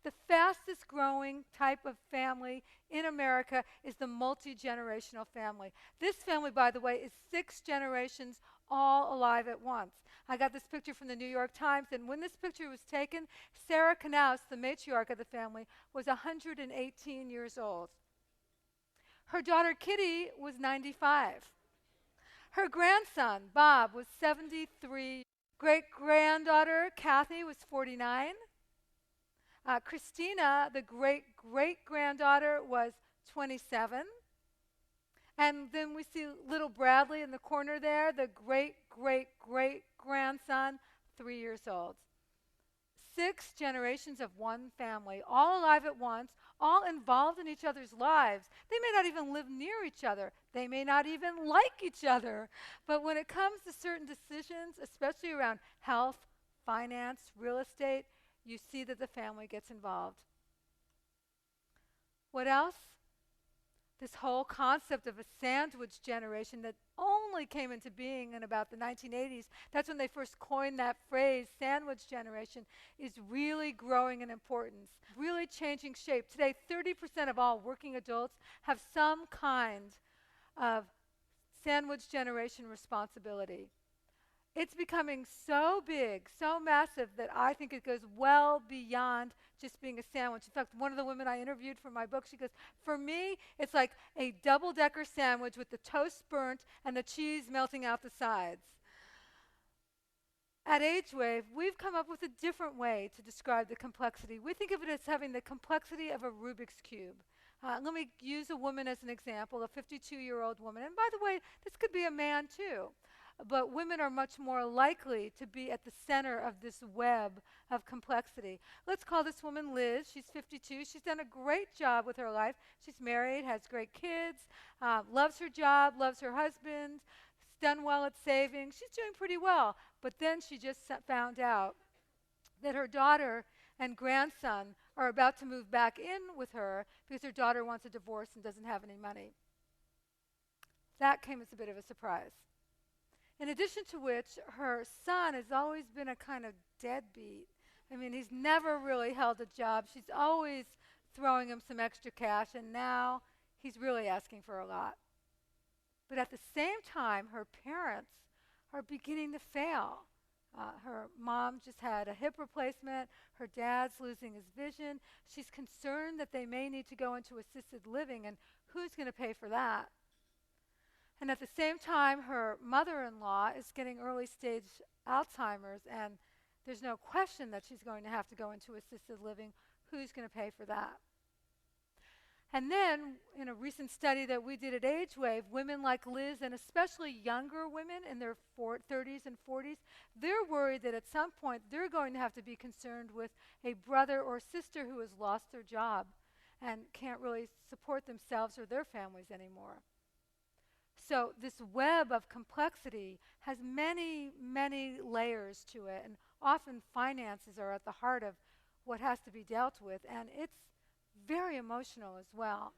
The fastest growing type of family in America is the multi-generational family. This family, by the way, is 6 generations all alive at once. I got this picture from the New York Times, and when this picture was taken, Sarah Knaus, the matriarch of the family, was 118 years old. Her daughter Kitty was 95. Her grandson, Bob, was 73. Great-granddaughter Kathy was 49. Christina, the great-great-granddaughter, was 27. And then we see little Bradley in the corner there, the great-great-great-grandson, 3 years old. 6 generations of one family, all alive at once, all involved in each other's lives. They may not even live near each other. They may not even like each other. But when it comes to certain decisions, especially around health, finance, real estate, you see that the family gets involved. What else? This whole concept of a sandwich generation that only came into being in about the 1980s, that's when they first coined that phrase, sandwich generation, is really growing in importance, really changing shape. Today, 30% of all working adults have some kind of sandwich generation responsibility. It's becoming so big, so massive, that I think it goes well beyond just being a sandwich. In fact, one of the women I interviewed for my book, she goes, for me, it's like a double-decker sandwich with the toast burnt and the cheese melting out the sides. At AgeWave, we've come up with a different way to describe the complexity. We think of it as having the complexity of a Rubik's Cube. Let me use a woman as an example, a 52-year-old woman. And by the way, this could be a man too. But women are much more likely to be at the center of this web of complexity. Let's call this woman Liz. She's 52. She's done a great job with her life. She's married, has great kids, loves her job, loves her husband, done well at saving. She's doing pretty well. But then she just found out that her daughter and grandson are about to move back in with her because her daughter wants a divorce and doesn't have any money. That came as a bit of a surprise. In addition to which, her son has always been a kind of deadbeat. I mean, he's never really held a job. She's always throwing him some extra cash, and now he's really asking for a lot. But at the same time, her parents are beginning to fail. Her mom just had a hip replacement. Her dad's losing his vision. She's concerned that they may need to go into assisted living, and who's going to pay for that? And at the same time, her mother-in-law is getting early-stage Alzheimer's, and there's no question that she's going to have to go into assisted living. Who's going to pay for that? And then, in a recent study that we did at AgeWave, women like Liz, and especially younger women in their 30s and 40s, they're worried that at some point they're going to have to be concerned with a brother or sister who has lost their job and can't really support themselves or their families anymore. So this web of complexity has many, many layers to it, and often finances are at the heart of what has to be dealt with, and it's very emotional as well.